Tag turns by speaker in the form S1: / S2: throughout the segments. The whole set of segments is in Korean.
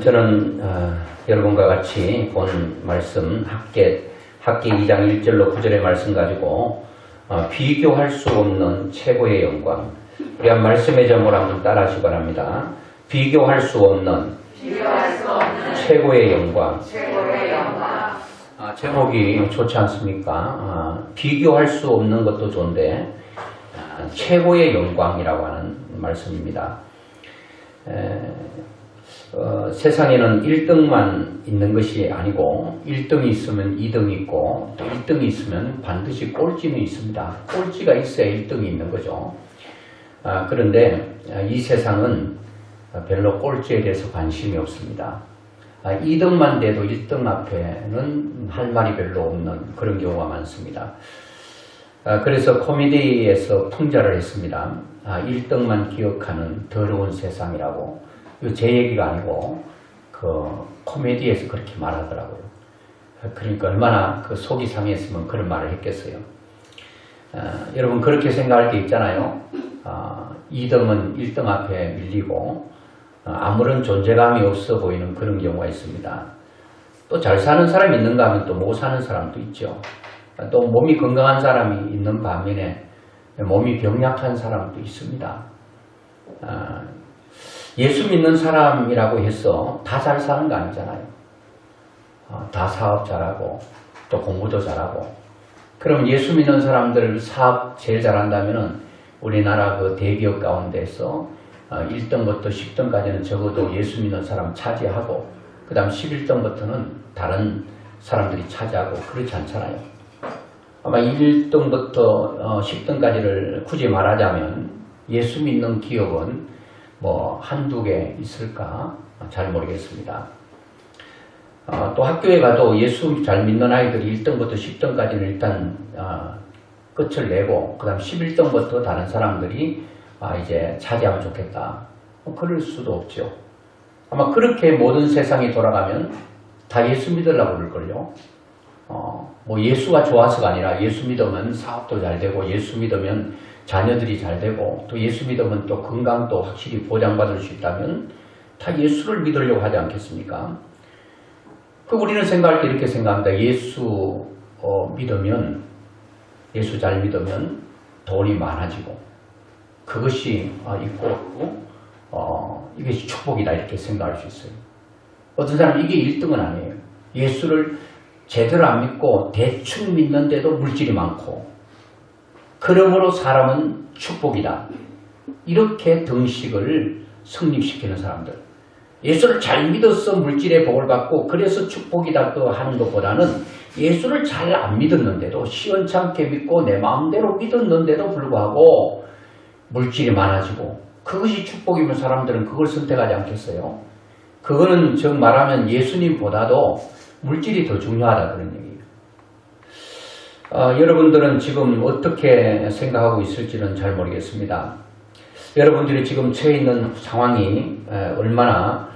S1: 저는 여러분과 같이 본 말씀 학계 2장 1절로 9절의 말씀 가지고 비교할 수 없는 최고의 영광, 우리 한 말씀의 제목을 한번 따라 하시기 바랍니다. 비교할 수 없는 최고의 영광. 제목이 좋지 않습니까? 비교할 수 없는 것도 좋은데 최고의 영광이라고 하는 말씀입니다. 세상에는 1등만 있는 것이 아니고 1등이 있으면 2등이 있고 또 1등이 있으면 반드시 꼴찌는 있습니다. 꼴찌가 있어야 1등이 있는 거죠. 그런데 이 세상은 별로 꼴찌에 대해서 관심이 없습니다. 2등만 돼도 1등 앞에는 할 말이 별로 없는 그런 경우가 많습니다. 그래서 코미디에서 풍자를 했습니다. 1등만 기억하는 더러운 세상이라고. 이거 제 얘기가 아니고 그 코미디에서 그렇게 말하더라고요. 그러니까 얼마나 그 속이 상했으면 그런 말을 했겠어요. 여러분 그렇게 생각할 때 있잖아요. 2등은 1등 앞에 밀리고 아무런 존재감이 없어 보이는 그런 경우가 있습니다. 또 잘 사는 사람이 있는가 하면 또 못 사는 사람도 있죠. 또 몸이 건강한 사람이 있는 반면에 몸이 병약한 사람도 있습니다. 예수 믿는 사람이라고 해서 다 잘 사는 거 아니잖아요. 다 사업 잘하고 또 공부도 잘하고. 그럼 예수 믿는 사람들 사업 제일 잘한다면은 우리나라 그 대기업 가운데서 1등부터 10등까지는 적어도 예수 믿는 사람 차지하고 그 다음 11등부터는 다른 사람들이 차지하고 그렇지 않잖아요. 아마 1등부터 10등까지를 굳이 말하자면 예수 믿는 기업은 뭐 한두 개 있을까 잘 모르겠습니다. 또 학교에 가도 예수 잘 믿는 아이들이 1등부터 10등까지는 일단 끝을 내고 그 다음 11등부터 다른 사람들이 이제 차지하면 좋겠다. 그럴 수도 없죠. 아마 그렇게 모든 세상이 돌아가면 다 예수 믿으려고 그럴걸요. 뭐 예수가 좋아서가 아니라 예수 믿으면 사업도 잘 되고 예수 믿으면 자녀들이 잘 되고 또 예수 믿으면 또 건강도 확실히 보장받을 수 있다면 다 예수를 믿으려고 하지 않겠습니까? 우리는 생각할 때 이렇게 생각합니다. 예수 믿으면 예수 잘 믿으면 돈이 많아지고 그것이 있고 이것이 축복이다 이렇게 생각할 수 있어요. 어떤 사람은 이게 1등은 아니에요. 예수를 제대로 안 믿고 대충 믿는데도 물질이 많고 그러므로 사람은 축복이다. 이렇게 등식을 성립시키는 사람들. 예수를 잘 믿어서 물질의 복을 받고 그래서 축복이다 하는 것보다는 예수를 잘 안 믿었는데도 시원찮게 믿고 내 마음대로 믿었는데도 불구하고 물질이 많아지고 그것이 축복이면 사람들은 그걸 선택하지 않겠어요? 그거는 즉 말하면 예수님보다도 물질이 더 중요하다 그런 얘기예요. 여러분들은 지금 어떻게 생각하고 있을지는 잘 모르겠습니다. 여러분들이 지금 처해 있는 상황이 얼마나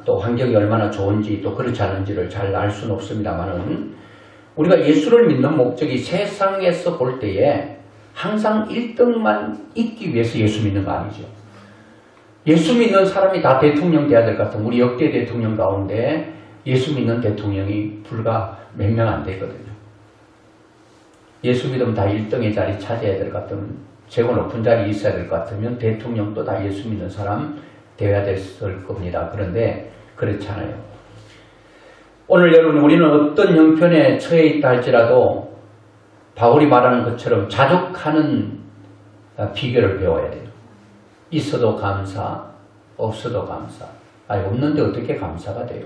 S1: 또 환경이 얼마나 좋은지 또 그렇지 않은지를 잘 알 수는 없습니다만은 우리가 예수를 믿는 목적이 세상에서 볼 때에 항상 1등만 있기 위해서 예수 믿는 거 아니죠. 예수 믿는 사람이 다 대통령 돼야 될 것 같으면 우리 역대 대통령 가운데 예수 믿는 대통령이 불과 몇 명 안 되거든요. 예수 믿으면 다 1등의 자리 차지해야 될 것 같으면 최고 높은 자리에 있어야 될 것 같으면 대통령도 다 예수 믿는 사람 되어야 됐을 겁니다. 그런데 그렇지 않아요. 오늘 여러분 우리는 어떤 형편에 처해 있다 할지라도 바울이 말하는 것처럼 자족하는 비결을 배워야 돼요. 있어도 감사, 없어도 감사. 없는데 어떻게 감사가 돼요?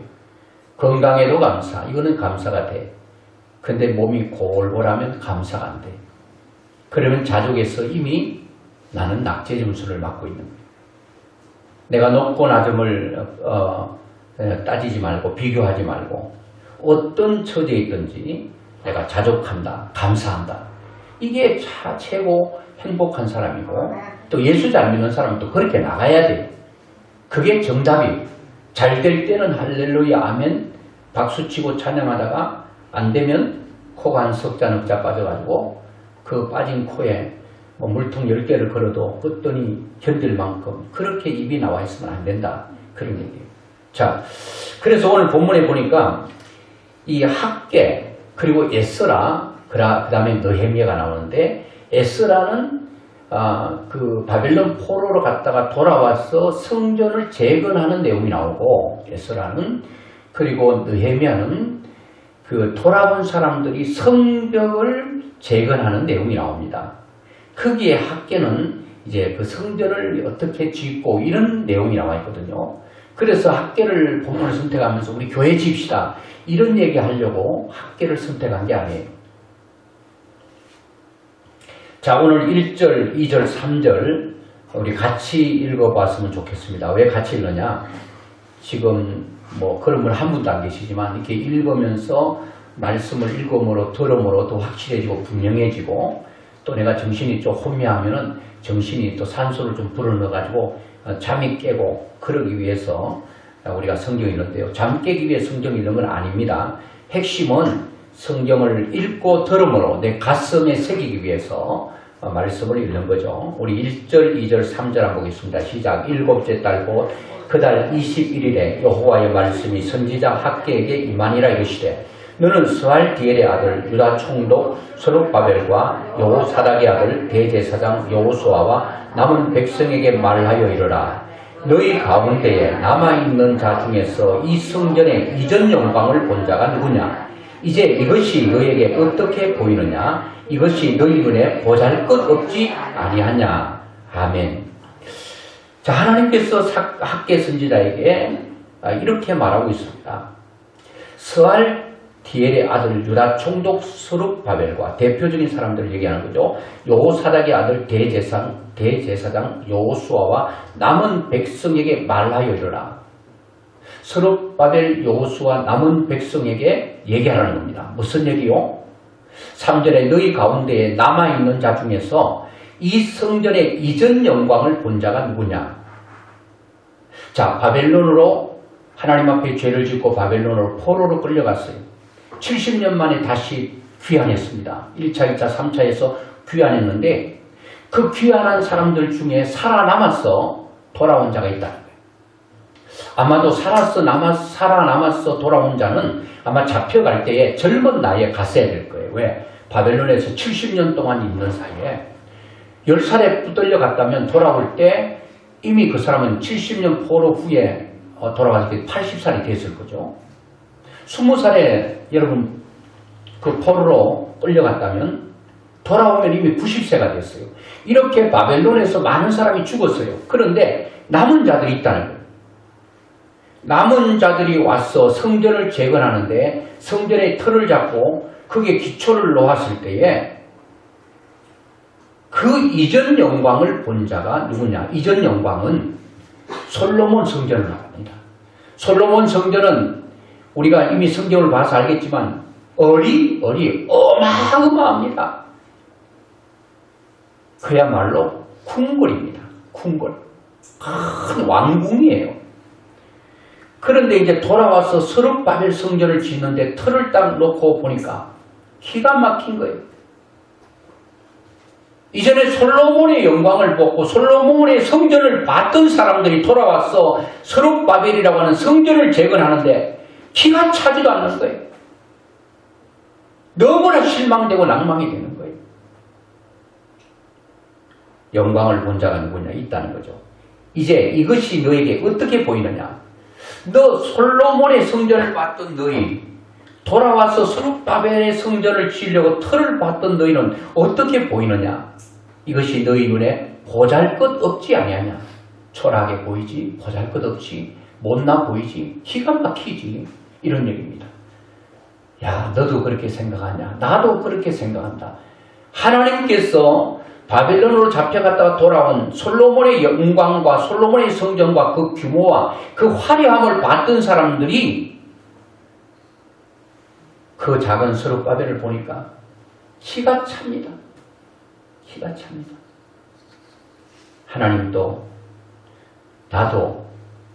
S1: 건강해도 감사, 이거는 감사가 돼. 근데 몸이 골골하면 감사가 안 돼. 그러면 자족에서 이미 나는 낙제 점수를 맞고 있는 거예요. 내가 높고 낮음을 따지지 말고 비교하지 말고 어떤 처지에 있든지 내가 자족한다, 감사한다. 이게 최고 행복한 사람이고 또 예수 잘 믿는 사람은 또 그렇게 나가야 돼요. 그게 정답이에요. 잘 될 때는 할렐루야 아멘 박수치고 찬양하다가 안 되면 코가 한 석자 넉자 빠져가지고 그 빠진 코에 뭐 물통 10개를 걸어도 끄더니 견딜 만큼 그렇게 입이 나와 있으면 안 된다. 그런 얘기예요. 자, 그래서 오늘 본문에 보니까 이 학개 그리고 에스라 그 다음에 느헤미야가 나오는데 에스라는 그 바벨론 포로로 갔다가 돌아와서 성전을 재건하는 내용이 나오고 에스라는 그리고 느헤미야는 그 돌아온 사람들이 성벽을 재건하는 내용이 나옵니다. 거기에 학개는 이제 그 성전을 어떻게 짓고 이런 내용이 나와 있거든요. 그래서 학개를 본문을 선택하면서 우리 교회 집시다 이런 얘기 하려고 학개를 선택한 게 아니에요. 자, 오늘 1절, 2절, 3절 우리 같이 읽어봤으면 좋겠습니다. 왜 같이 읽느냐? 지금 뭐 그런 분 한 분도 안 계시지만 이렇게 읽으면서 말씀을 읽음으로 들음으로 더 확실해지고 분명해지고 또 내가 정신이 좀 혼미하면은 정신이 또 산소를 좀 불어넣어가지고 잠이 깨고 그러기 위해서 우리가 성경 읽는데요. 잠 깨기 위해 성경 읽는 건 아닙니다. 핵심은 성경을 읽고 들음으로 내 가슴에 새기기 위해서 말씀을 읽는 거죠. 우리 1절, 2절, 3절 한번 보겠습니다. 시작. 7째 달 곧 그 달 21일에 여호와의 말씀이 선지자 학개에게 임하니라 이르시되 너는 스알디엘의 아들 유다 총독 스룹바벨과 여호사닥의 아들 대제사장 여호수아와 남은 백성에게 말하여 이르라. 너희 가운데에 남아있는 자 중에서 이 성전의 이전 영광을 본 자가 누구냐? 이제 이것이 너에게 어떻게 보이느냐? 이것이 너희 눈에 보잘것없지 아니하냐? 아멘. 자, 하나님께서 학개 선지자에게 이렇게 말하고 있습니다. 스알디엘의 아들 유다 총독 스룹바벨과 대표적인 사람들을 얘기하는 거죠. 여호사닥의 아들 대제사장 여호수아와 남은 백성에게 말하여 이르라. 스룹바벨 여호수아 남은 백성에게 얘기하라는 겁니다. 무슨 얘기요? 3절에 너희 가운데에 남아있는 자 중에서 이 성전의 이전 영광을 본 자가 누구냐? 자, 바벨론으로 하나님 앞에 죄를 짓고 바벨론으로 포로로 끌려갔어요. 70년 만에 다시 귀환했습니다. 1차, 2차, 3차에서 귀환했는데 그 귀환한 사람들 중에 살아남아서 돌아온 자가 있다는 거예요. 아마도 살아남아서 돌아온 자는 아마 잡혀갈 때에 젊은 나이에 갔어야 될 거예요. 왜? 바벨론에서 70년 동안 있는 사이에 10살에 붙들려 갔다면 돌아올 때 이미 그 사람은 70년 포로 후에 돌아가서 80살이 됐을 거죠. 20살에 여러분 그 포로로 끌려갔다면 돌아오면 이미 90세가 됐어요. 이렇게 바벨론에서 많은 사람이 죽었어요. 그런데 남은 자들이 있다는 거예요. 남은 자들이 와서 성전을 재건하는데 성전의 틀을 잡고 그게 기초를 놓았을 때에 그 이전 영광을 본 자가 누구냐? 이전 영광은 솔로몬 성전을 말합니다. 솔로몬 성전은 우리가 이미 성경을 봐서 알겠지만 어마어마합니다. 그야말로 궁궐입니다. 궁궐. 큰 왕궁이에요. 그런데 이제 돌아와서 스룹바벨 성전을 짓는데 틀을 딱 놓고 보니까 기가 막힌 거예요. 이전에 솔로몬의 영광을 보고 솔로몬의 성전을 봤던 사람들이 돌아와서 스룹바벨이라고 하는 성전을 재건하는데 기가 차지도 않는 거예요. 너무나 실망되고 낭망이 되는 거예요. 영광을 본 자가 누구냐? 있다는 거죠. 이제 이것이 너에게 어떻게 보이느냐? 너 솔로몬의 성전을 봤던 너희, 돌아와서 스룹바벨의 성전을 지으려고 틀을 봤던 너희는 어떻게 보이느냐? 이것이 너희 눈에 보잘것없지 아니하냐? 초라하게 보이지, 보잘것없지, 못나 보이지, 기가 막히지, 이런 얘기입니다. 야, 너도 그렇게 생각하냐? 나도 그렇게 생각한다. 하나님께서 바벨론으로 잡혀갔다가 돌아온 솔로몬의 영광과 솔로몬의 성전과 그 규모와 그 화려함을 봤던 사람들이 그 작은 스룹바벨을 보니까 기가 찹니다. 기가 찹니다. 하나님도 나도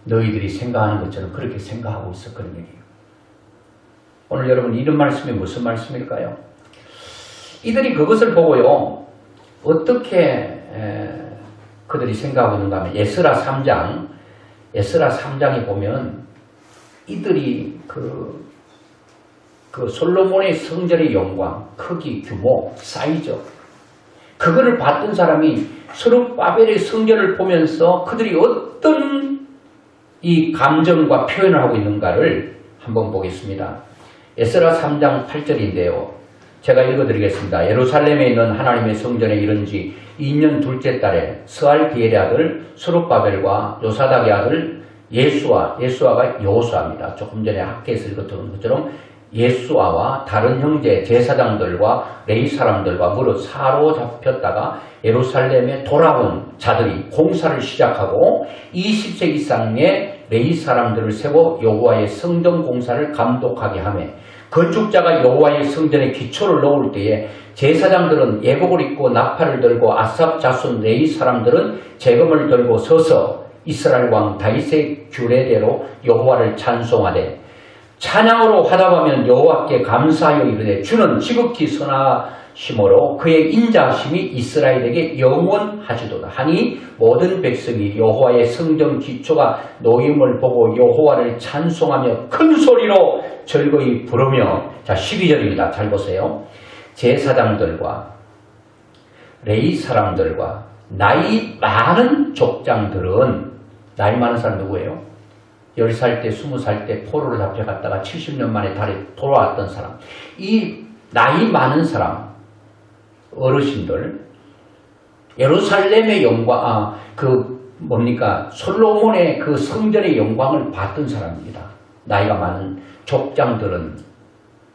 S1: 너희들이 생각하는 것처럼 그렇게 생각하고 있어. 그런 얘기예요. 오늘 여러분 이런 말씀이 무슨 말씀일까요? 이들이 그것을 보고요. 어떻게 그들이 생각하고 있는가 하면 에스라 3장에 보면 이들이 그 솔로몬의 성전의 영광, 크기, 규모, 사이즈, 그거를 봤던 사람이 스룹바벨의 성전을 보면서 그들이 어떤 이 감정과 표현을 하고 있는가를 한번 보겠습니다. 에스라 3장 8절인데요. 제가 읽어드리겠습니다. 예루살렘에 있는 하나님의 성전에 이른 지 2년 둘째 달에 스알디엘의 아들 스룹바벨과 요사닥의 아들 예수아가 여호수아입니다. 조금 전에 학계에서 읽었던 것처럼 예수아와 다른 형제 제사장들과 레위 사람들과 무릇 사로잡혔다가 예루살렘에 돌아온 자들이 공사를 시작하고 20세 이상의 레위 사람들을 세워 여호와의 성전 공사를 감독하게 하며 건축자가 여호와의 성전에 기초를 놓을 때에 제사장들은 예복을 입고 나팔을 들고 아삽 자손 레위 사람들은 재금을 들고 서서 이스라엘 왕 다윗의 규례대로 여호와를 찬송하되 찬양으로 화답하면 여호와께 감사하여 이르되 주는 지극히 선하심으로 그의 인자하심이 이스라엘에게 영원하시도다 하니 모든 백성이 여호와의 성전 기초가 놓임을 보고 여호와를 찬송하며 큰 소리로 즐거이 부르며. 자, 12절입니다. 잘 보세요. 제사장들과 레위 사람들과 나이 많은 족장들은, 나이 많은 사람 누구예요? 10살 때 20살 때 포로로 잡혀갔다가 70년 만에 다시 돌아왔던 사람, 이 나이 많은 사람 어르신들, 예루살렘의 영광, 솔로몬의 그 성전의 영광을 봤던 사람입니다. 나이가 많은 족장들은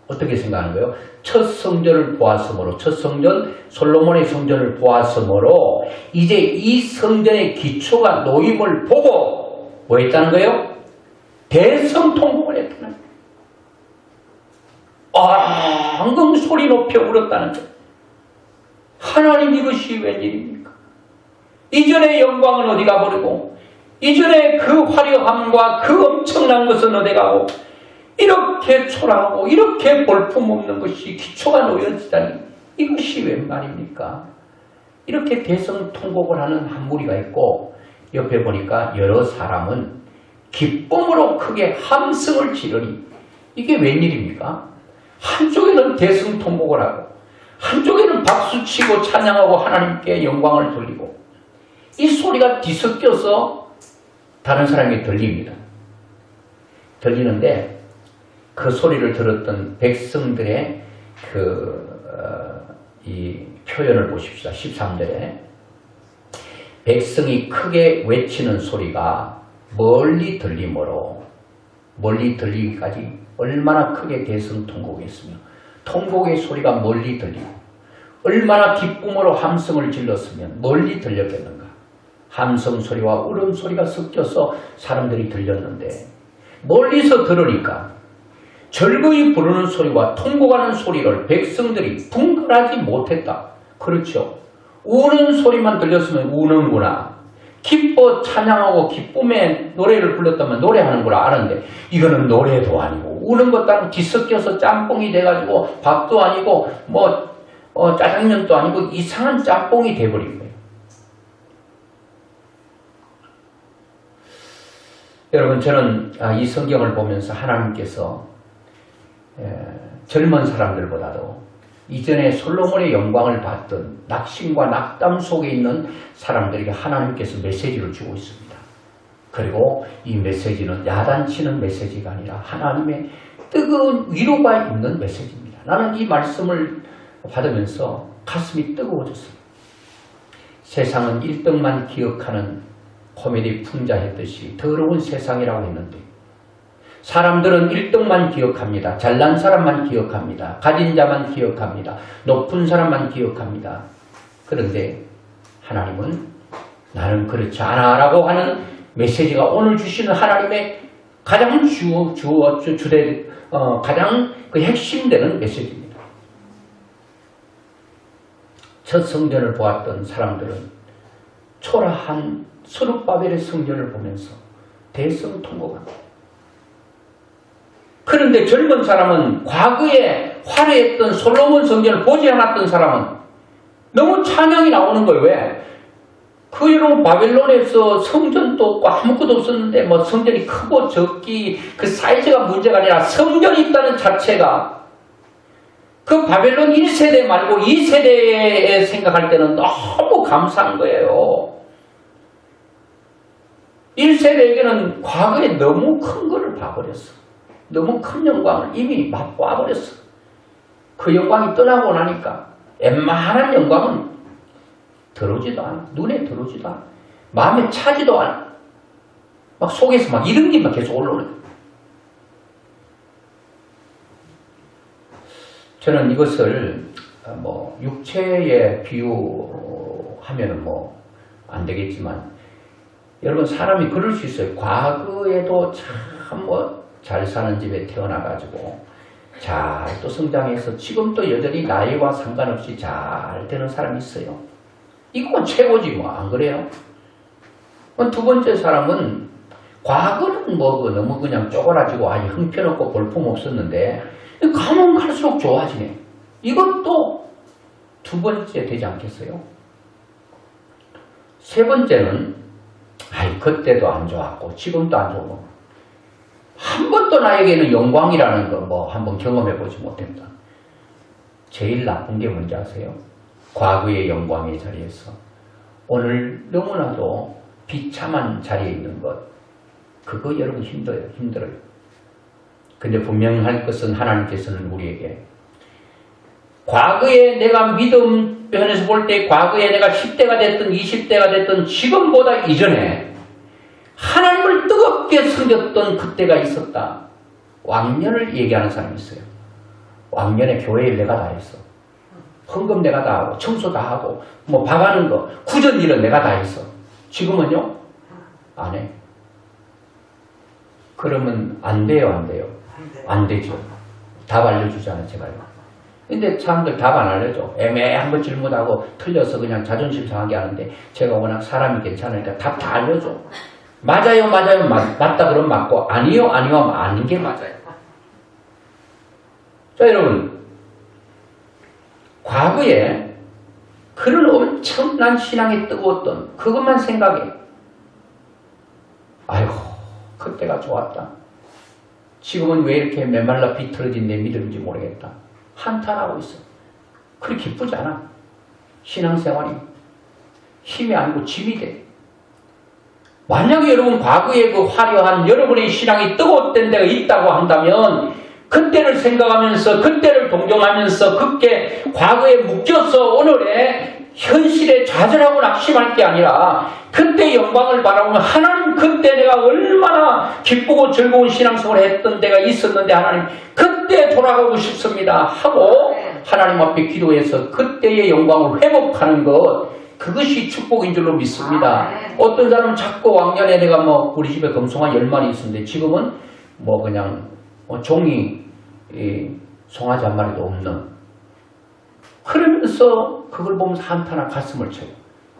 S1: 어떻게 생각하는 거예요? 첫 성전을 보았으므로, 첫 성전 솔로몬의 성전을 보았으므로 이제 이 성전의 기초가 놓임을 보고 뭐 했다는 거예요? 대성통곡을 했다는 거예요. 엉엉 소리 높여 울었다는 거예요. 하나님, 이것이 웬일입니까? 이전의 영광은 어디 가버리고, 이전의 그 화려함과 그 엄청난 것은 어디 가고, 이렇게 초라하고 이렇게 볼품없는 것이 기초가 놓여지다니 이것이 웬 말입니까? 이렇게 대성통곡을 하는 한 무리가 있고, 옆에 보니까 여러 사람은 기쁨으로 크게 함성을 지르니 이게 웬일입니까? 한쪽에는 대성통곡을 하고 한쪽에는 박수치고 찬양하고 하나님께 영광을 돌리고, 이 소리가 뒤섞여서 다른 사람이 들립니다. 들리는데 그 소리를 들었던 백성들의 이 표현을 보십시다. 13절에 백성이 크게 외치는 소리가 멀리 들리므로, 멀리 들리기까지 얼마나 크게 대성통곡했으며 통곡의 소리가 멀리 들리고 얼마나 기쁨으로 함성을 질렀으면 멀리 들렸겠는가. 함성 소리와 울음소리가 섞여서 사람들이 들렸는데 멀리서 들으니까 즐거이 부르는 소리와 통곡하는 소리를 백성들이 분간하지 못했다. 그렇죠. 우는 소리만 들렸으면 우는구나, 기뻐 찬양하고 기쁨의 노래를 불렀다면 노래하는구나 아는데, 이거는 노래도 아니고 우는 것도 아니고 뒤섞여서 짬뽕이 돼가지고 밥도 아니고 짜장면도 아니고 이상한 짬뽕이 돼버린 거예요. 여러분, 저는 이 성경을 보면서 하나님께서 젊은 사람들보다도 이전에 솔로몬의 영광을 봤던 낙심과 낙담 속에 있는 사람들에게 하나님께서 메시지를 주고 있습니다. 그리고 이 메시지는 야단치는 메시지가 아니라 하나님의 뜨거운 위로가 있는 메시지입니다. 나는 이 말씀을 받으면서 가슴이 뜨거워졌어요. 세상은 1등만 기억하는 코미디 풍자 했듯이 더러운 세상이라고 했는데, 사람들은 1등만 기억합니다. 잘난 사람만 기억합니다. 가진 자만 기억합니다. 높은 사람만 기억합니다. 그런데 하나님은 나는 그렇지 않아 라고 하는 메시지가 오늘 주시는 하나님의 가장 가장 그 핵심되는 메시지입니다. 첫 성전을 보았던 사람들은 초라한 스룹바벨의 성전을 보면서 대성통곡합니다. 그런데 젊은 사람은, 과거에 화려했던 솔로몬 성전을 보지 않았던 사람은 너무 찬양이 나오는 거예요. 왜? 그 여러분 바벨론에서 성전도 없고 아무것도 없었는데 뭐 성전이 크고 적기 그 사이즈가 문제가 아니라 성전이 있다는 자체가 그 바벨론 1세대 말고 2세대에 생각할 때는 너무 감사한 거예요. 1세대에게는 과거에 너무 큰 거를 봐버렸어. 너무 큰 영광을 이미 맛봐버렸어. 그 영광이 떠나고 나니까 웬만한 영광은 들어오지도 않아. 눈에 들어오지도 않아. 마음에 차지도 않아. 막 속에서 막 이런 게 막 계속 올라오는 거야. 저는 이것을 뭐 육체에 비유하면은 뭐 안 되겠지만 여러분 사람이 그럴 수 있어요. 과거에도 참 뭐 잘 사는 집에 태어나가지고 잘 또 성장해서 지금 또 여전히 나이와 상관없이 잘 되는 사람이 있어요. 이건 최고지 뭐 안 그래요? 두 번째 사람은 과거는 뭐 너무 그냥 쪼그라지고 아니 형편없고 볼품없었는데 가면 갈수록 좋아지네. 이것도 두 번째 되지 않겠어요? 세 번째는 아이 그때도 안 좋았고 지금도 안 좋고 한 번도 나에게는 영광이라는 거 뭐 한번 경험해보지 못했다. 제일 나쁜 게 뭔지 아세요? 과거의 영광의 자리에서 오늘 너무나도 비참한 자리에 있는 것 그거 여러분 힘들어요. 근데 분명할 것은 하나님께서는 우리에게 과거에 내가 믿음 편에서 볼 때 과거에 내가 10대가 됐든 20대가 됐든 지금보다 이전에 하나님을 뜨겁게 섬겼던 그때가 있었다. 왕년을 얘기하는 사람이 있어요. 왕년에 교회에 내가 다 했어. 헌금 내가 다 하고 청소 다 하고 뭐 봐가는 거 구전 일은 내가 다 했어. 지금은요? 안 해. 그러면 안 돼요, 안 돼요? 안 되죠. 답 알려주잖아요, 제가요. 근데 사람들 답 안 알려줘. 애매한 거 질문하고 틀려서 그냥 자존심 상하게 하는데 제가 워낙 사람이 괜찮으니까 답 다 알려줘. 맞아요, 맞다 그러면 맞고 아니요, 하면 아닌 게 맞아요. 자, 여러분. 과거에 그런 엄청난 신앙이 뜨거웠던 그것만 생각해. 아이고, 그때가 좋았다. 지금은 왜 이렇게 메말라 비틀어진 내 믿음인지 모르겠다. 한탄하고 있어. 그리 기쁘지 않아. 신앙생활이 힘이 아니고 짐이 돼. 만약에 여러분 과거에 그 화려한 여러분의 신앙이 뜨거웠던 데가 있다고 한다면 그때를 생각하면서 그때를 동경하면서 그게 과거에 묶여서 오늘의 현실에 좌절하고 낙심할 게 아니라 그때 영광을 바라보면 하나님 그때 내가 얼마나 기쁘고 즐거운 신앙생활을 했던 때가 있었는데 하나님 그때 돌아가고 싶습니다 하고 하나님 앞에 기도해서 그때의 영광을 회복하는 것 그것이 축복인 줄로 믿습니다. 어떤 사람은 자꾸 왕년에 내가 뭐 우리 집에 금송아 10마리 있었는데 지금은 뭐 그냥 종이 송아지 한 마리도 없는 그러면서 그걸 보면서 한탄한 가슴을 채고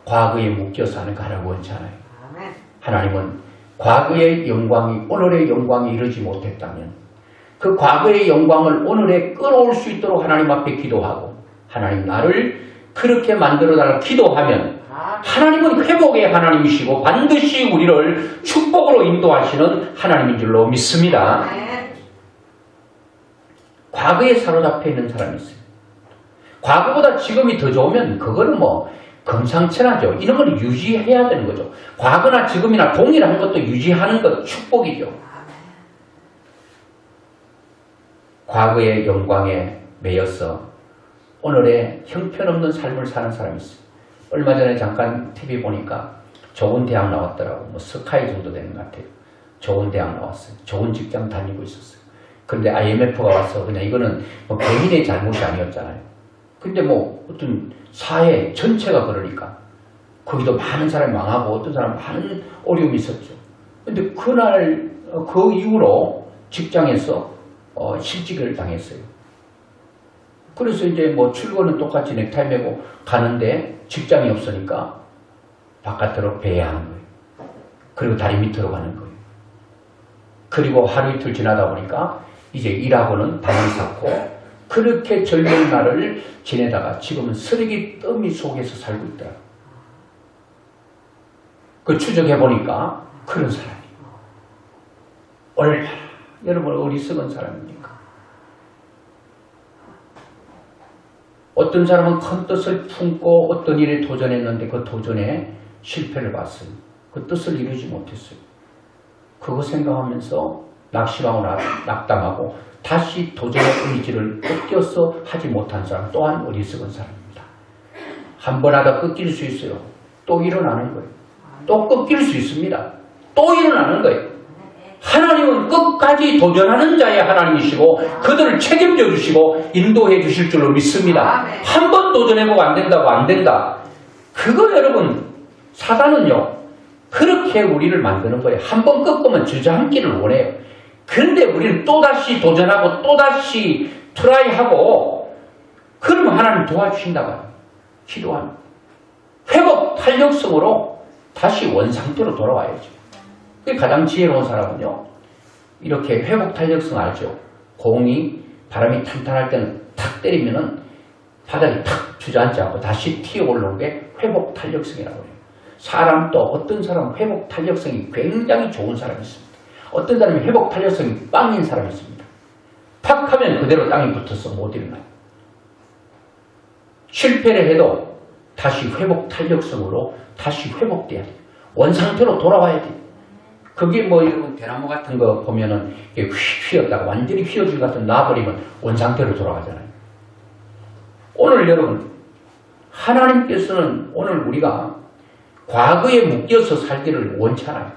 S1: 과거에 묶여서 하는 거 하라고 원치 않아요. 하나님은 과거의 영광이 오늘의 영광이 이루지 못했다면 그 과거의 영광을 오늘에 끌어올 수 있도록 하나님 앞에 기도하고 하나님 나를 그렇게 만들어달라고 기도하면 하나님은 회복의 하나님이시고 반드시 우리를 축복으로 인도하시는 하나님인 줄로 믿습니다. 과거에 사로잡혀 있는 사람이 있어요. 과거보다 지금이 더 좋으면 그거는 뭐 금상첨화죠. 이런 걸 유지해야 되는 거죠. 과거나 지금이나 동일한 것도 유지하는 것 축복이죠. 과거의 영광에 매여서 오늘의 형편없는 삶을 사는 사람이 있어요. 얼마 전에 잠깐 TV 보니까 좋은 대학 나왔더라고. 뭐 스카이 정도 되는 것 같아요. 좋은 대학 나왔어요. 좋은 직장 다니고 있었어요. 근데 IMF가 와서 그냥 이거는 뭐 개인의 잘못이 아니었잖아요. 근데 뭐 어떤 사회 전체가 그러니까 거기도 많은 사람이 망하고 어떤 사람 많은 어려움이 있었죠. 근데 그날 그 이후로 직장에서 실직을 당했어요. 그래서 이제 뭐 출근은 똑같이 넥타이 메고 가는데 직장이 없으니까 바깥으로 배회하는 거예요. 그리고 다리 밑으로 가는 거예요. 그리고 하루 이틀 지나다 보니까 이제 일하고는 방을 샀고 그렇게 젊은 날을 지내다가 지금은 쓰레기 더미 속에서 살고 있더라. 그 추적해보니까 그런 사람이 얼마나 여러분 어리석은 사람입니까? 어떤 사람은 큰 뜻을 품고 어떤 일에 도전했는데 그 도전에 실패를 봤어요. 그 뜻을 이루지 못했어요. 그거 생각하면서 낙심하고 낙담하고 다시 도전의 의지를 꺾여서 하지 못한 사람 또한 어리석은 사람입니다. 한 번 하다 꺾일 수 있어요. 또 일어나는 거예요. 또 꺾일 수 있습니다. 또 일어나는 거예요. 하나님은 끝까지 도전하는 자의 하나님이시고 그들을 책임져 주시고 인도해 주실 줄로 믿습니다. 한 번 도전해보고 안 된다고 안 된다. 그거 여러분 사단은요 그렇게 우리를 만드는 거예요. 한 번 꺾으면 주저앉기를 원해요. 그런데 우리는 또다시 도전하고 또다시 트라이하고 그러면 하나님 도와주신다고 해요. 기도하는 회복 탄력성으로 다시 원상태로 돌아와야죠. 그게 가장 지혜로운 사람은요 이렇게 회복 탄력성 알죠? 공이 바람이 탄탄할 때는 탁 때리면은 바닥이 탁 주저앉지 않고 다시 튀어 올라오는 게 회복 탄력성이라고 해요. 사람도 어떤 사람은 회복 탄력성이 굉장히 좋은 사람이 있습니다. 어떤 사람이 회복 탄력성이 빵인 사람이 있습니다. 팍 하면 그대로 땅에 붙어서 못 일어나요. 실패를 해도 다시 회복 탄력성으로 다시 회복돼야 돼요. 원상태로 돌아와야 돼요. 그게 뭐 여러분 대나무 같은 거 보면은 휘었다가 완전히 휘어진 것 같은 놔버리면 원상태로 돌아가잖아요. 오늘 여러분 하나님께서는 오늘 우리가 과거에 묶여서 살기를 원찮아요.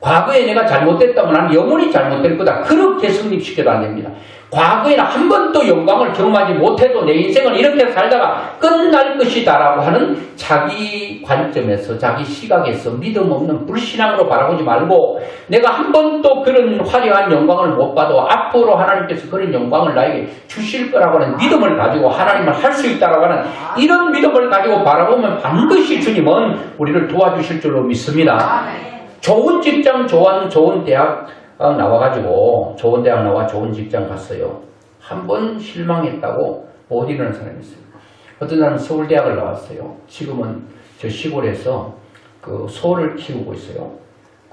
S1: 과거에 내가 잘못됐다면 나는 영원히 잘못될 거다. 그렇게 성립시켜도 안 됩니다. 과거에는 한 번도 영광을 경험하지 못해도 내 인생은 이렇게 살다가 끝날 것이다 라고 하는 자기 관점에서 자기 시각에서 믿음 없는 불신앙으로 바라보지 말고 내가 한 번도 그런 화려한 영광을 못 봐도 앞으로 하나님께서 그런 영광을 나에게 주실 거라고 하는 믿음을 가지고 하나님을 할 수 있다라고 하는 이런 믿음을 가지고 바라보면 반드시 주님은 우리를 도와주실 줄로 믿습니다. 좋은 직장, 좋은 대학 나와가지고 좋은 대학 나와 좋은 직장 갔어요. 한 번 실망했다고 못 일어나는 사람이 있어요. 어떤 사람은 서울대학을 나왔어요. 지금은 저 시골에서 그 소를 키우고 있어요.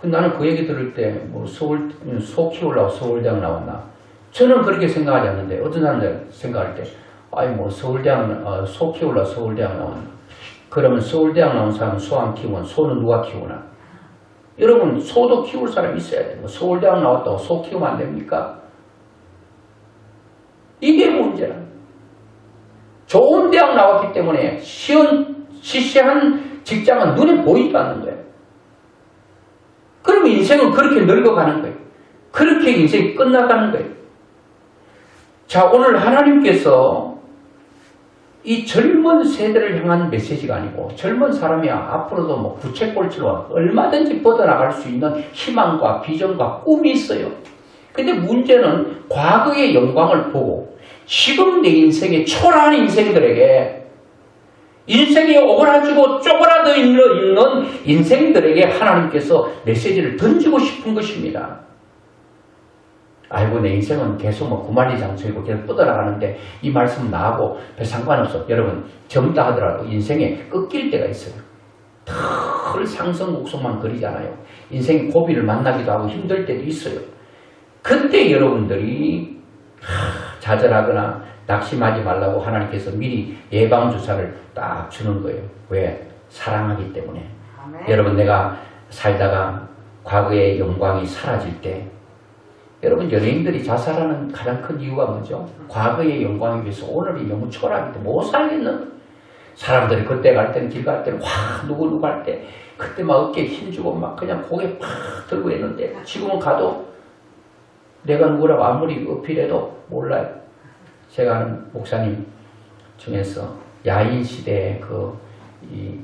S1: 나는 그 얘기 들을 때 뭐 소 키우려고 서울대학 나왔나? 저는 그렇게 생각하지 않는데 어떤 사람들 생각할 때 아이 뭐 서울대학 소 키우려고 서울대학 나왔나? 그러면 서울대학 나온 사람은 소 안 키우면 소는 누가 키우나? 여러분 소도 키울 사람이 있어야 돼요. 서울대학 나왔다고 소 키우면 안 됩니까? 이게 문제라. 좋은 대학 나왔기 때문에 시시한 직장은 눈에 보이지도 않는 거예요. 그러면 인생은 그렇게 늙어가는 거예요. 그렇게 인생이 끝나가는 거예요. 자, 오늘 하나님께서 이 젊은 세대를 향한 메시지가 아니고 젊은 사람이 앞으로도 뭐 부채꼴찌로 얼마든지 뻗어나갈 수 있는 희망과 비전과 꿈이 있어요. 근데 문제는 과거의 영광을 보고 지금 내 인생의 초라한 인생들에게 인생이 오그라지고 쪼그라져 있는 인생들에게 하나님께서 메시지를 던지고 싶은 것입니다. 아이고 내 인생은 계속 뭐 구만리장성이고 계속 뻗어나가는데 이 말씀은 나하고 별 상관없어. 여러분 젊다 하더라도 인생에 꺾일 때가 있어요. 털 상승곡성만 그리잖아요. 인생이 고비를 만나기도 하고 힘들 때도 있어요. 그때 여러분들이 좌절하거나 낙심하지 말라고 하나님께서 미리 예방주사를 딱 주는 거예요. 왜? 사랑하기 때문에. 아멘. 여러분 내가 살다가 과거의 영광이 사라질 때 여러분 연예인들이 자살하는 가장 큰 이유가 뭐죠? 과거의 영광에 비해서 오늘이 너무 초라하기 때문에 못 살겠는 사람들이 그때 갈 때는 길 갈 때는 누구 할 때 그때 막 어깨에 힘주고 막 그냥 고개 팍 들고 했는데 지금은 가도 내가 누구라고 아무리 어필해도 몰라요. 제가 아는 목사님 중에서 야인 시대에 이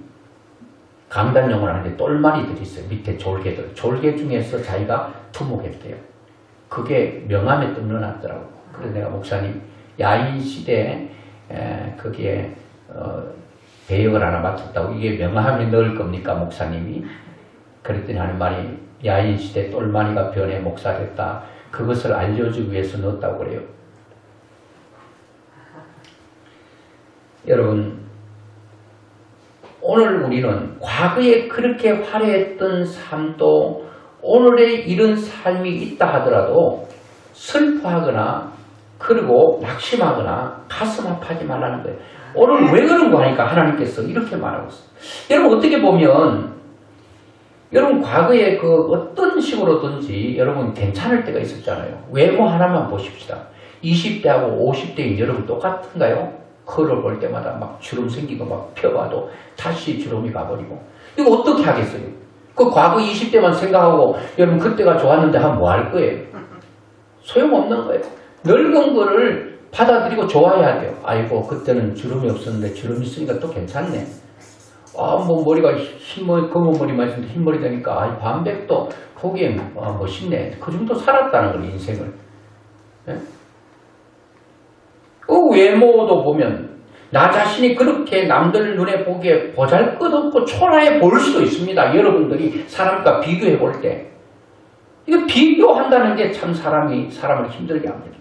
S1: 강단용을 하는데 똘마리들이 있어요. 밑에 졸개들. 졸개 중에서 자기가 투목했대요. 그게 명함에 또 넣어놨더라고. 그래서 내가 목사님 야인 시대에 거기에 배역을 하나 맡았다고 이게 명함에 넣을 겁니까 목사님이? 그랬더니 하는 말이 야인 시대 똘마리가 변해 목사됐다. 그것을 알려주기 위해서 넣었다고 그래요. 여러분 오늘 우리는 과거에 그렇게 화려했던 삶도 오늘의 이런 삶이 있다 하더라도 슬퍼하거나 그리고 낙심하거나 가슴 아파하지 말라는 거예요. 오늘 왜 그런 거 하니까 하나님께서 이렇게 말하고 있어요. 여러분 어떻게 보면 여러분 과거에 그 어떤 식으로든지 여러분 괜찮을 때가 있었잖아요. 외모 하나만 보십시다. 20대하고 50대인 여러분 똑같은가요? 거울을 볼 때마다 막 주름 생기고 막 펴봐도 다시 주름이 가버리고 이거 어떻게 하겠어요? 그 과거 20대만 생각하고 여러분 그때가 좋았는데 하면 뭐 할 거예요? 소용없는 거예요. 늙은 거를 받아들이고 좋아해야 돼요. 아이고 그때는 주름이 없었는데 주름이 있으니까 또 괜찮네. 뭐 머리가 검은 머리만 있으면 흰머리 되니까 반백도 보기엔 멋있네. 그 정도 살았다는 거예요, 인생을. 네? 그 외모도 보면 나 자신이 그렇게 남들 눈에 보기에 보잘것없고 초라해 보일 수도 있습니다. 여러분들이 사람과 비교해 볼 때. 이거 비교한다는 게 참 사람을 힘들게 합니다.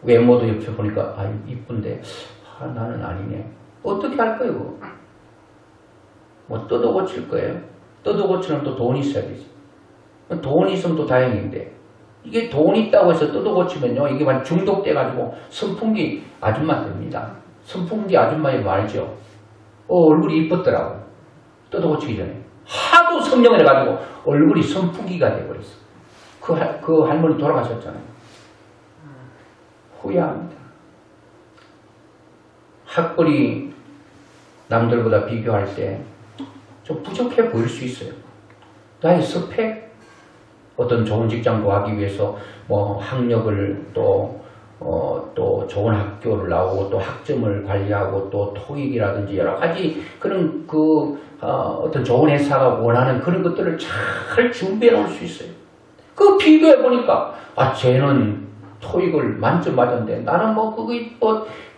S1: 외모도 옆에 보니까 이쁜데 나는 아니네. 어떻게 할 거예요? 뭐 뜯어 고칠 거예요? 뜯어 고치면 또 돈이 있어야 되지. 돈이 있으면 또 다행인데 이게 돈 있다고 해서 뜯어 고치면요 이게 막 중독돼가지고 선풍기 아줌마 됩니다. 선풍기 아줌마 이거 알죠? 얼굴이 이뻤더라고. 뜯어 고치기 전에 하도 성령을 해가지고 얼굴이 선풍기가 돼버렸어. 그 할머니 돌아가셨잖아요. 후회합니다. 학벌이 남들보다 비교할 때 좀 부족해 보일 수 있어요. 나의 스펙, 어떤 좋은 직장 구하기 위해서 뭐 학력을 또 좋은 학교를 나오고 또 학점을 관리하고 또 토익이라든지 여러 가지 그런 어떤 좋은 회사가 원하는 그런 것들을 잘 준비해 놓을 수 있어요. 그 비교해 보니까 쟤는 토익을 만점 맞았는데 나는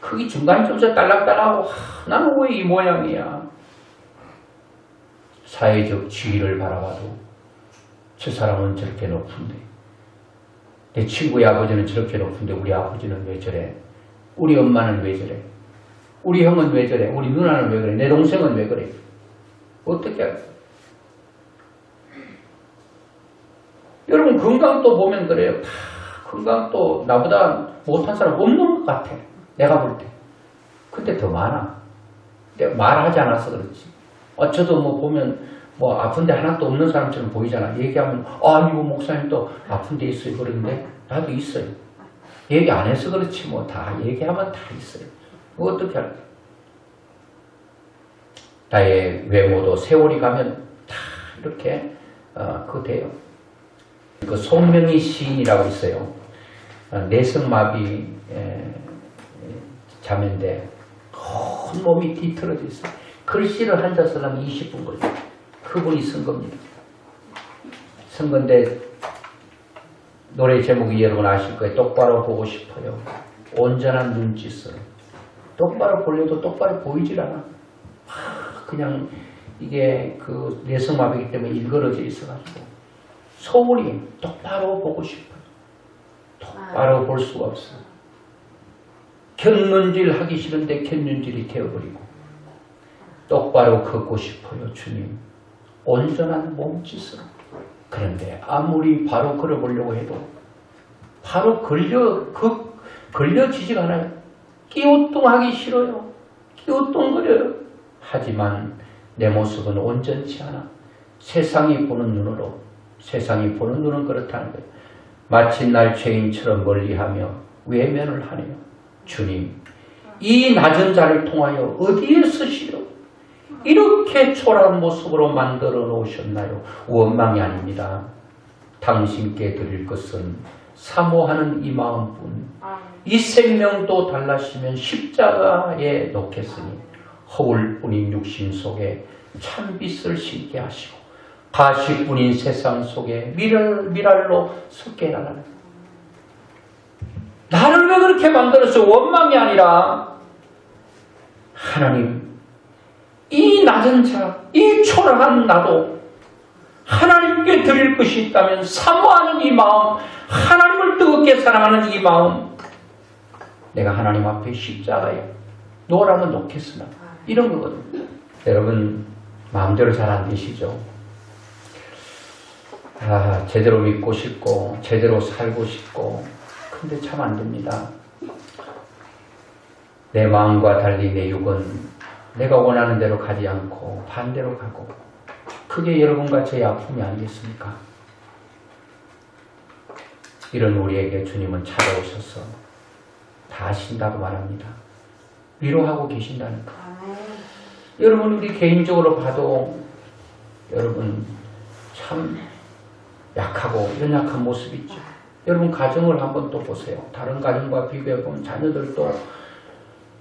S1: 그게 중간 점수에 딸락딸락하고 나는 왜 이 모양이야. 사회적 지위를 바라봐도 저 사람은 저렇게 높은데 내 친구의 아버지는 저렇게 높은데 우리 아버지는 왜 저래? 우리 엄마는 왜 저래? 우리 형은 왜 저래? 우리 누나는 왜 그래? 내 동생은 왜 그래? 어떻게 할까? 여러분 건강도 보면 그래요. 다 건강도 나보다 못한 사람 없는 것 같아. 내가 볼 때. 근데 더 많아. 내가 말하지 않아서 그렇지. 저도 보면 아픈데 하나도 없는 사람처럼 보이잖아. 얘기하면 이거 목사님도 아픈 데 있어요. 그러는데 나도 있어요. 얘기 안 해서 그렇지 다 얘기하면 다 있어요. 어떻게 할까? 나의 외모도 세월이 가면 다 이렇게 그거 돼요. 그 송명희 시인이라고 있어요. 내성마비 자매인데 온 몸이 뒤틀어져 있어요. 글씨를 한자 쓰려면 20분 걸려요. 그분이 쓴 겁니다. 쓴 건데 노래 제목이 여러분 아실 거예요. 똑바로 보고 싶어요. 온전한 눈짓으로. 똑바로 보려도 똑바로 보이질 않아. 그냥 이게 그 내성마비이기 때문에 일그러져 있어가지고 소문이 똑바로 보고 싶어요. 똑바로 볼 수가 없어. 곁눈질 하기 싫은데 곁눈질이 되어버리고 똑바로 걷고 싶어요. 주님. 온전한 몸짓으로. 그런데 아무리 바로 걸어보려고 해도 바로 걸려지지가 않아요. 끼우뚱하기 싫어요. 끼우뚱거려요. 하지만 내 모습은 온전치 않아. 세상이 보는 눈은 그렇다는 거예요. 마치 날 죄인처럼 멀리하며 외면을 하네요. 주님, 이 낮은 자를 통하여 어디에 쓰시려? 이렇게 초라한 모습으로 만들어 놓으셨나요? 원망이 아닙니다. 당신께 드릴 것은 사모하는 이 마음뿐. 이 생명도 달라시면 십자가에 놓겠으니 허울뿐인 육신 속에 참빛을 심게 하시고 가시뿐인 세상 속에 미랄로 섞게 하라는. 나를 왜 그렇게 만들었어요? 원망이 아니라 하나님, 이 낮은 자, 이 초라한 나도 하나님께 드릴 것이 있다면 사모하는 이 마음, 하나님을 뜨겁게 사랑하는 이 마음, 내가 하나님 앞에 십자가에 놓으라면 놓겠으나 이런 거거든요. 여러분 마음대로 잘 안 되시죠? 제대로 믿고 싶고 제대로 살고 싶고 근데 참 안 됩니다. 내 마음과 달리 내 육은 내가 원하는 대로 가지 않고 반대로 가고 그게 여러분과 저의 아픔이 아니겠습니까? 이런 우리에게 주님은 찾아오셔서 다 아신다고 말합니다. 위로하고 계신다는 거. 여러분 우리 개인적으로 봐도 여러분 참 약하고 연약한 모습이 있죠. 여러분 가정을 한번 또 보세요. 다른 가정과 비교해보면 자녀들도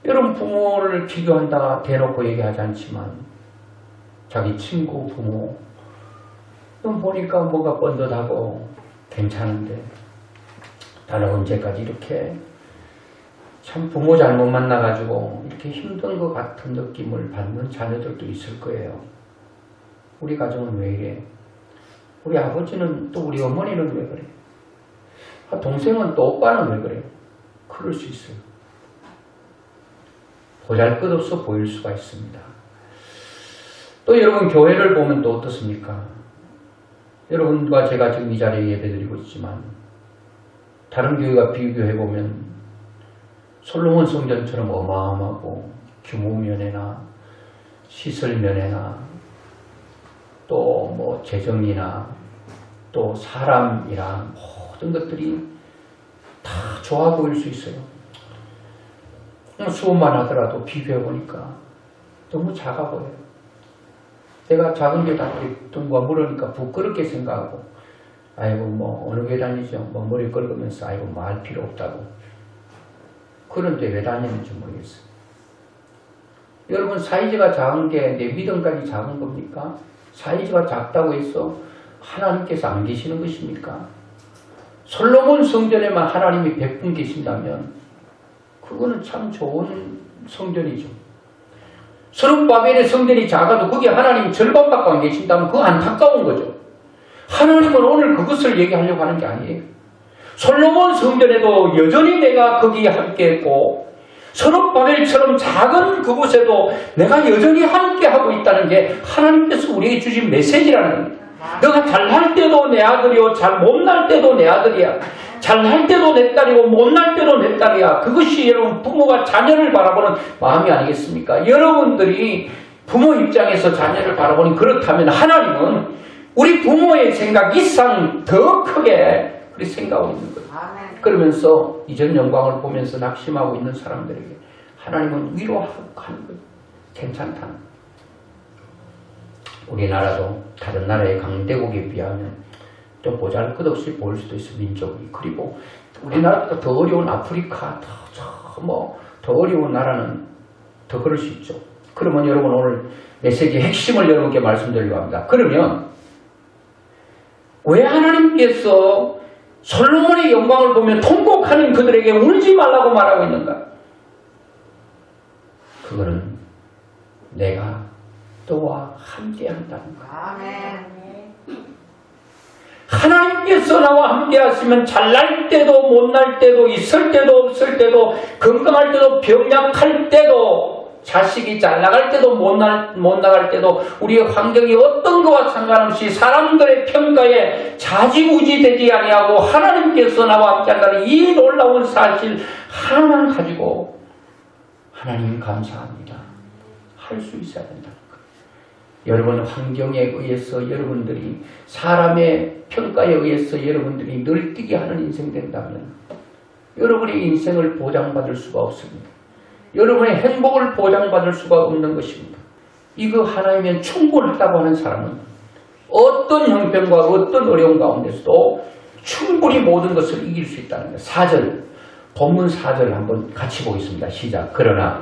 S1: 여러분 부모를 비교한다 대놓고 얘기하지 않지만 자기 친구 부모 보니까 뭔가 뻔듯하고 괜찮은데 나는 언제까지 이렇게 참 부모 잘못 만나가지고 이렇게 힘든 것 같은 느낌을 받는 자녀들도 있을 거예요. 우리 가정은 왜 이래? 우리 아버지는 또 우리 어머니는 왜 그래? 동생은 또 오빠는 왜 그래? 그럴 수 있어요. 보잘것없어 보일 수가 있습니다. 또 여러분 교회를 보면 또 어떻습니까? 여러분과 제가 지금 이 자리에 예배드리고 있지만 다른 교회가 비교해보면 솔로몬 성전처럼 어마어마하고 규모 면에나 시설 면에나 또 뭐 재정이나 또 사람이나 모든 것들이 다 좋아 보일 수 있어요. 수업만 하더라도 비교해보니까 너무 작아 보여요. 내가 작은 게 다 둥과 물으니까 부끄럽게 생각하고 아이고 뭐 어느 교 다니죠? 뭐 머리 긁으면서 아이고 뭐 할 필요 없다고. 그런데 왜 다니는지 모르겠어요. 여러분 사이즈가 작은 게 내 믿음까지 작은 겁니까? 사이즈가 작다고 해서 하나님께서 안 계시는 것입니까? 솔로몬 성전에만 하나님이 100분 계신다면 그거는 참 좋은 성전이죠. 스룹바벨의 성전이 작아도 거기에 하나님 절반밖에 안 계신다면 그거 안타까운 거죠. 하나님은 오늘 그것을 얘기하려고 하는 게 아니에요. 솔로몬 성전에도 여전히 내가 거기에 함께했고 스룹바벨처럼 작은 그곳에도 내가 여전히 함께하고 있다는 게 하나님께서 우리에게 주신 메시지라는 겁니다. 너가 잘할 때도 내 아들이요 잘 못날 때도 내 아들이야. 잘할 때도 내 딸이고 못날 때도 내 딸이야. 그것이 여러분 부모가 자녀를 바라보는 마음이 아니겠습니까? 여러분들이 부모 입장에서 자녀를 바라보니 그렇다면 하나님은 우리 부모의 생각 이상 더 크게 그렇게 생각하고 있는 거예요. 그러면서 이전 영광을 보면서 낙심하고 있는 사람들에게 하나님은 위로하는 거예요. 괜찮다는 거예요. 우리나라도 다른 나라의 강대국에 비하면 좀 보잘것없이 보일 수도 있어 민족이. 그리고 우리나라보다 더 어려운 아프리카, 더 어려운 나라는 더 그럴 수 있죠. 그러면 여러분 오늘 메시지의 핵심을 여러분께 말씀드리려고 합니다. 그러면 왜 하나님께서 솔로몬의 영광을 보며 통곡하는 그들에게 울지 말라고 말하고 있는가? 그거는 내가 너와 함께 한다는 거야. 하나님께서 나와 함께 하시면 잘날 때도 못날 때도 있을 때도 없을 때도 건강할 때도 병약할 때도 자식이 잘 나갈 때도 못 나갈 때도 우리의 환경이 어떤 것과 상관없이 사람들의 평가에 좌지우지되지 아니하고 하나님께서 나와 함께 한다는 이 놀라운 사실 하나만 가지고 하나님 감사합니다. 할 수 있어야 된다는 거예요. 여러분 환경에 의해서 여러분들이 사람의 평가에 의해서 여러분들이 널뛰게 하는 인생 된다면 여러분의 인생을 보장받을 수가 없습니다. 여러분의 행복을 보장받을 수가 없는 것입니다. 이거 하나이면 충분하다고 하는 사람은 어떤 형편과 어떤 어려움 가운데서도 충분히 모든 것을 이길 수 있다는 거예요. 4절, 본문 4절 한번 같이 보겠습니다. 시작. 그러나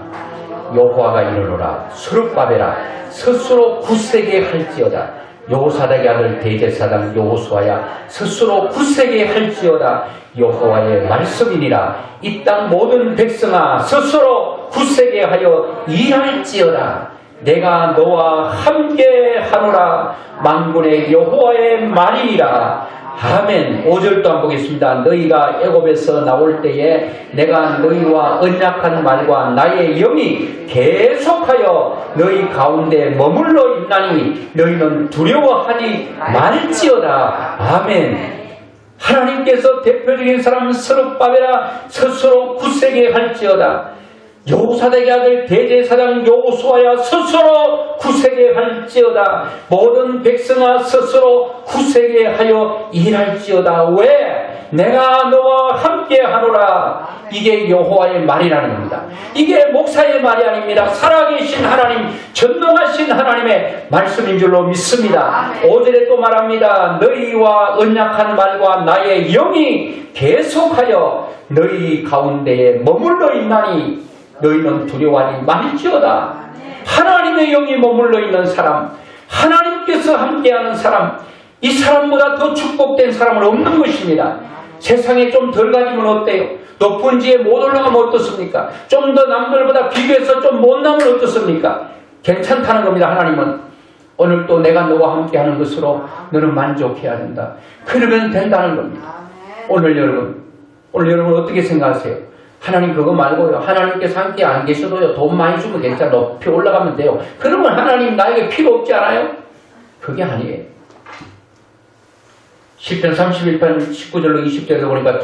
S1: 여호와가 이르노라 스룹바벨아 스스로 굳세게 할지어다. 여호사닥의 아들 대제사장 여호수아야 스스로 굳세게 할지어다. 여호와의 말씀이니라. 이 땅 모든 백성아 스스로 굳세게 하여 일할지어다. 내가 너와 함께 하노라. 만군의 여호와의 말이니라. 아멘. 5절도 한번 보겠습니다. 너희가 애굽에서 나올 때에 내가 너희와 언약한 말과 나의 영이 계속하여 너희 가운데 머물러 있나니 너희는 두려워하지 말지어다. 아멘. 하나님께서 대표적인 사람 스룹바벨아 스스로 굳세게 할지어다. 여호사닥의 아들 대제사장 여호수아야 스스로 굳세게 할지어다. 모든 백성아 스스로 굳세게 하여 일할지어다. 왜? 내가 너와 함께 하노라. 이게 여호와의 말이라는 겁니다. 이게 목사의 말이 아닙니다. 살아계신 하나님, 전능하신 하나님의 말씀인 줄로 믿습니다. 5절에 또 말합니다. 너희와 언약한 말과 나의 영이 계속하여 너희 가운데에 머물러 있나니 너희는 두려워하지 말지어다. 하나님의 영이 머물러 있는 사람, 하나님께서 함께하는 사람, 이 사람보다 더 축복된 사람은 없는 것입니다. 세상에 좀 덜 가지면 어때요? 높은 지에 못 올라가면 어떻습니까? 좀 더 남들보다 비교해서 좀 못나면 어떻습니까? 괜찮다는 겁니다. 하나님은 오늘 또 내가 너와 함께하는 것으로 너는 만족해야 된다. 그러면 된다는 겁니다. 오늘 여러분 어떻게 생각하세요? 하나님 그거 말고요. 하나님께서 함께 안 계셔도요. 돈 많이 주면 괜찮아. 높이 올라가면 돼요. 그러면 하나님 나에게 필요 없지 않아요? 그게 아니에요. 시편 31편 19절로 20절에 보니까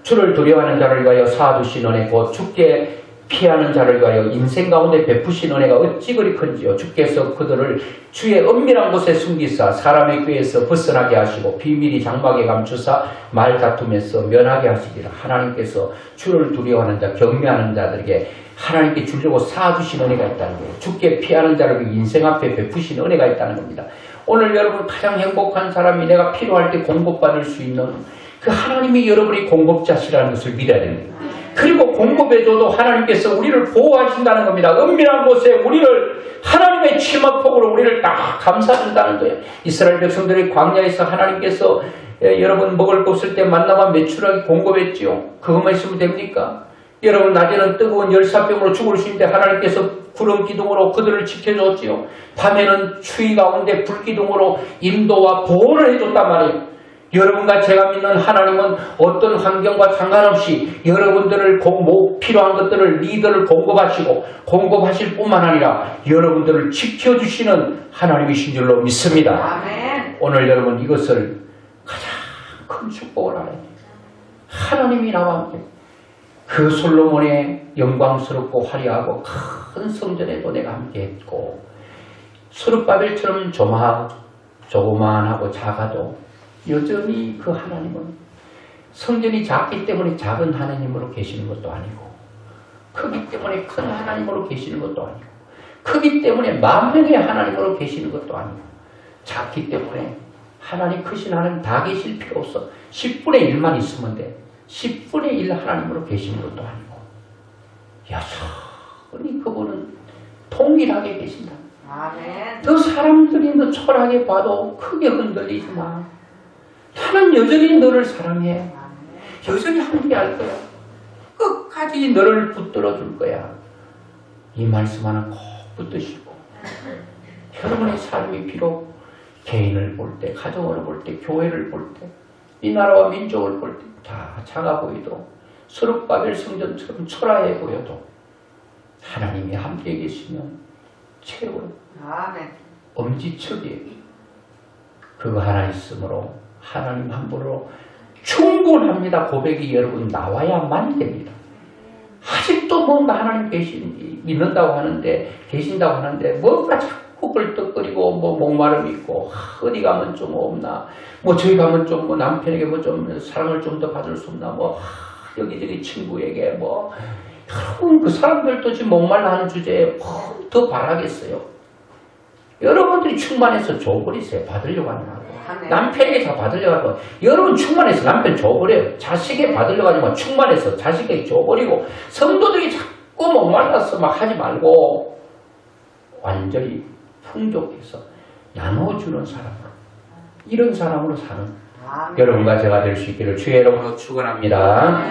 S1: 주를 두려워하는 자를 위하여 쌓아두신 은혜 곧 주께 피하는 자를 위하여 인생 가운데 베푸신 은혜가 어찌 그리 큰지요. 주께서 그들을 주의 은밀한 곳에 숨기사 사람의 꾀에서 벗어나게 하시고 비밀이 장막에 감추사 말다툼에서 면하게 하시리라. 하나님께서 주를 두려워하는 자 경외하는 자들에게 하나님께 주려고 쌓아두신 은혜가 있다는 거예요. 주께 피하는 자를 인생 앞에 베푸신 은혜가 있다는 겁니다. 오늘 여러분 가장 행복한 사람이 내가 필요할 때 공급받을 수 있는 그 하나님이 여러분이 공급자시라는 것을 믿어야 됩니다. 그리고 공급해줘도 하나님께서 우리를 보호하신다는 겁니다. 은밀한 곳에 우리를 하나님의 치마폭으로 우리를 딱 감싸준다는 거예요. 이스라엘 백성들이 광야에서 하나님께서 여러분 먹을 거 없을 때 만나와 메추라기 공급했지요. 그것만 있으면 됩니까? 여러분 낮에는 뜨거운 열사병으로 죽을 수 있는데 하나님께서 구름 기둥으로 그들을 지켜줬지요. 밤에는 추위 가운데 불 기둥으로 인도와 보호를 해줬단 말이에요. 여러분과 제가 믿는 하나님은 어떤 환경과 상관없이 여러분들을 필요한 것들을 리더를 공급하실 뿐만 아니라 여러분들을 지켜주시는 하나님이신 줄로 믿습니다.
S2: 아멘.
S1: 오늘 여러분 이것을 가장 큰 축복을 알아야 돼요. 하나님이 나와 함께 그 솔로몬의 영광스럽고 화려하고 큰 성전에도 내가 함께했고 스룹바벨처럼 조그만하고 작아도 여전히 그 하나님은 성전이 작기 때문에 작은 하나님으로 계시는 것도 아니고 크기 때문에 큰 하나님으로 계시는 것도 아니고 크기 때문에 만명의 하나님으로 계시는 것도 아니고 작기 때문에 하나님 크신 하나님 다 계실 필요 없어. 10분의 1만 있으면 돼. 10분의 1 하나님으로 계시는 것도 아니고 여전히 그분은 동일하게 계신다.
S2: 아멘.
S1: 너 사람들이 너 초라하게 봐도 크게 흔들리지 마. 나는 여전히 너를 사랑해. 여전히 함께 할 거야. 끝까지 너를 붙들어 줄 거야. 이 말씀 하나 꼭 붙드시고 여러분의 삶이 비록 개인을 볼 때, 가정을 볼 때, 교회를 볼 때, 이 나라와 민족을 볼 때 다 작아 보이도 스룹바벨 성전처럼 초라해 보여도 하나님이 함께 계시면 최고 엄지척이에요. 그거 하나 있으므로 하나님 한 분으로 충분합니다. 고백이 여러분 나와야만 됩니다. 아직도 뭔가 하나님 믿는다고 하는데 계신다고 하는데 뭔가 자꾸 걸떡거리고 뭐 목마름 있고 어디 가면 좀 없나 뭐 저기 가면 좀 뭐 남편에게 뭐 좀 사랑을 좀 더 받을 수 없나 뭐 여기저기 친구에게 뭐 여러분 그 사람들도 지금 목말라 하는 주제에 더 바라겠어요. 여러분들이 충만해서 줘버리세요. 받으려고 하는 거. 남편에게 다 받으려고 하고 여러분 충만해서 남편 줘버려요. 자식에게 받으려고 하지만 충만해서 자식에게 줘버리고 성도들이 자꾸 목말라서 막 하지 말고 완전히 풍족해서 나눠주는 사람으로 이런 사람으로 사는 여러분과 제가 될 수 있기를 주의 이름으로 축원합니다.